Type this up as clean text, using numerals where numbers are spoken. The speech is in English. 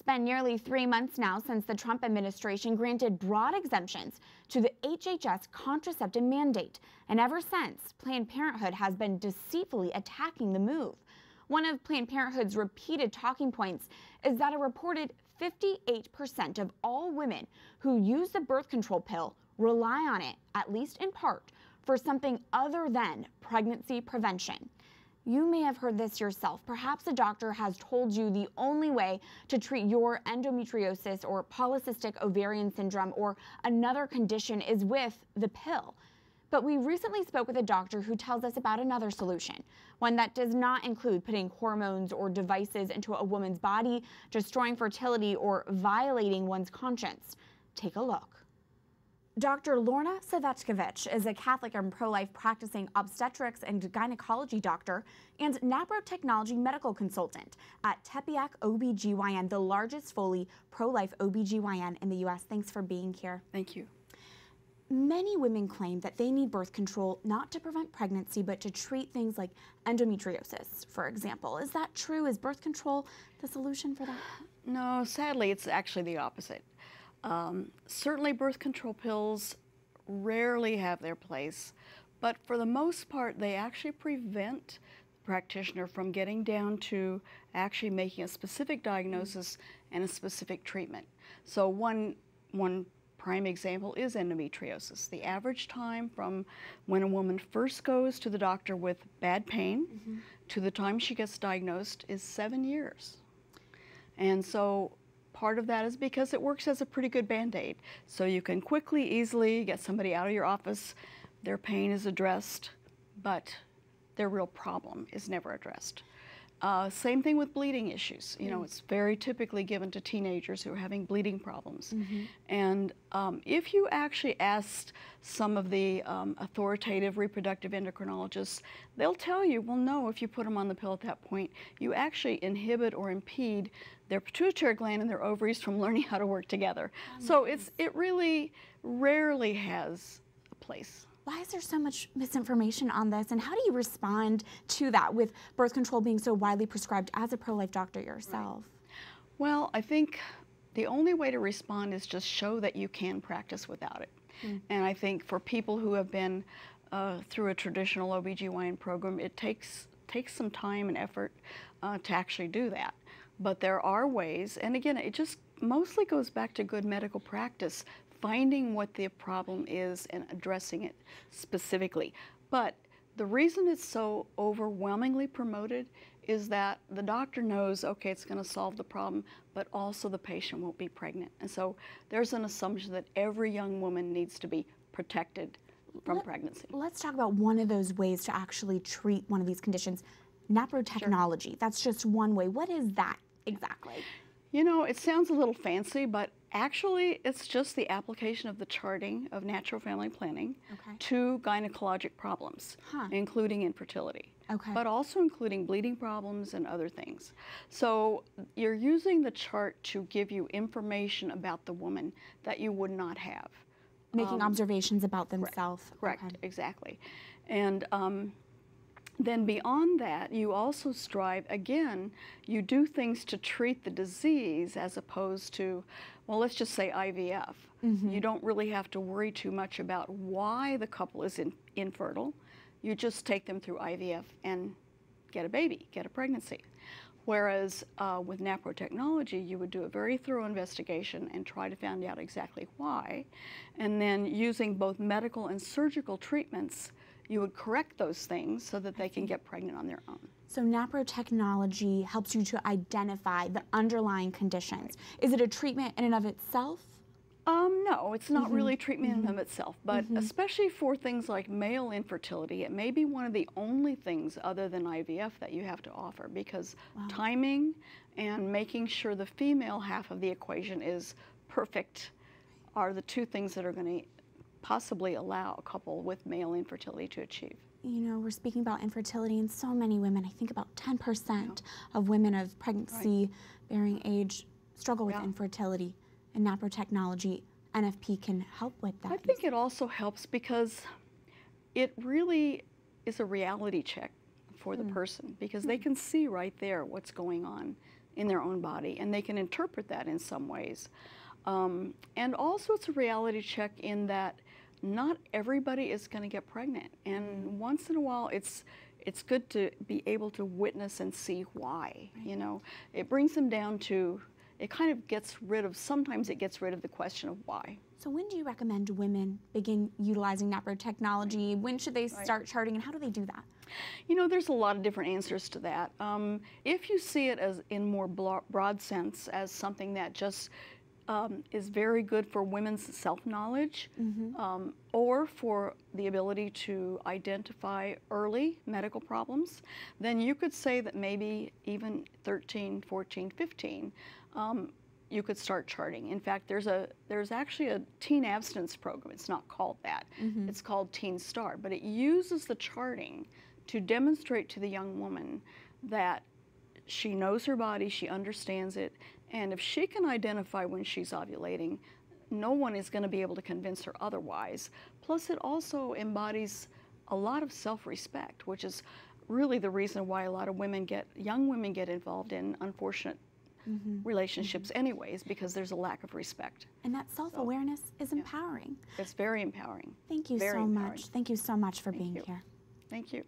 been nearly 3 months now since the Trump administration granted broad exemptions to the HHS contraceptive mandate, and ever since, Planned Parenthood has been deceitfully attacking the move. One of Planned Parenthood's repeated talking points is that a reported 58% of all women who use the birth control pill rely on it, at least in part, for something other than pregnancy prevention. You may have heard this yourself. Perhaps a doctor has told you the only way to treat your endometriosis or polycystic ovarian syndrome or another condition is with the pill. But we recently spoke with a doctor who tells us about another solution, one that does not include putting hormones or devices into a woman's body, destroying fertility, or violating one's conscience. Take a look. Dr. Lorna Cvetkovich is a Catholic and pro-life practicing obstetrics and gynecology doctor and NaProTechnology medical consultant at Tepeyac OB, the largest fully pro-life OB/GYN in the U.S. Thanks for being here. Thank you. Many women claim that they need birth control not to prevent pregnancy, but to treat things like endometriosis, for example. Is that true? Is birth control the solution for that? No, sadly, it's actually the opposite. Certainly birth control pills rarely have their place, but for the most part, they actually prevent the practitioner from getting down to actually making a specific diagnosis and a specific treatment. So one prime example is endometriosis. The average time from when a woman first goes to the doctor with bad pain to the time she gets diagnosed is 7 years. And so part of that is because it works as a pretty good Band-Aid. So you can quickly, easily get somebody out of your office, their pain is addressed, but their real problem is never addressed. Same thing with bleeding issues. You know, it's very typically given to teenagers who are having bleeding problems. And if you actually asked some of the authoritative reproductive endocrinologists, they'll tell you, well, no, if you put them on the pill at that point, you actually inhibit or impede their pituitary gland and their ovaries from learning how to work together. So it really rarely has a place. Why is there so much misinformation on this, and how do you respond to that with birth control being so widely prescribed as a pro-life doctor yourself? Right. Well, I think the only way to respond is just show that you can practice without it. And I think for people who have been through a traditional OB/GYN program, it takes some time and effort to actually do that. But there are ways, and again, it just mostly goes back to good medical practice, finding what the problem is and addressing it specifically. But the reason it's so overwhelmingly promoted is that the doctor knows, okay, it's going to solve the problem, but also the patient won't be pregnant. And so there's an assumption that every young woman needs to be protected from pregnancy. Let's talk about one of those ways to actually treat one of these conditions, NaProTechnology. Sure. That's just one way. What is that exactly? You know, it sounds a little fancy, but actually it's just the application of the charting of natural family planning to gynecologic problems, including infertility, but also including bleeding problems and other things. So you're using the chart to give you information about the woman that you would not have. Making observations about themselves. Correct, exactly. And then beyond that, you also strive, again, you do things to treat the disease as opposed to, well, let's just say IVF. You don't really have to worry too much about why the couple is infertile. You just take them through IVF and get a baby, get a pregnancy. Whereas with NaProTechnology, you would do a very thorough investigation and try to find out exactly why. And then using both medical and surgical treatments, you would correct those things so that they can get pregnant on their own. So NaProTechnology helps you to identify the underlying conditions. Is it a treatment in and of itself? No, it's not really treatment in and of itself, but especially for things like male infertility, it may be one of the only things other than IVF that you have to offer, because timing and making sure the female half of the equation is perfect are the two things that are going to possibly allow a couple with male infertility to achieve. You know, we're speaking about infertility, and so many women, I think about 10% of women of pregnancy-bearing age struggle with infertility, and NaProTechnology, NFP can help with that. I think it also helps because it really is a reality check for the person, because they can see right there what's going on in their own body, and they can interpret that in some ways. And also it's a reality check in that not everybody is going to get pregnant, and once in a while it's good to be able to witness and see why. You know, it brings them down to, it kind of gets rid of, sometimes it gets rid of the question of why. So when do you recommend women begin utilizing NaProTechnology? When should they start charting, and how do they do that? You know, there's a lot of different answers to that. If you see it as in more broad sense as something that just is very good for women's self-knowledge, or for the ability to identify early medical problems, then you could say that maybe even 13, 14, 15, you could start charting. In fact, there's actually a teen abstinence program. It's not called that. It's called Teen Start, but it uses the charting to demonstrate to the young woman that she knows her body, she understands it, and if she can identify when she's ovulating, no one is going to be able to convince her otherwise. Plus, it also embodies a lot of self-respect, which is really the reason why a lot of young women get involved in unfortunate relationships anyways, because there's a lack of respect. And that self-awareness is empowering. It's very empowering. Thank you so much. Thank you so much for being here. Thank you.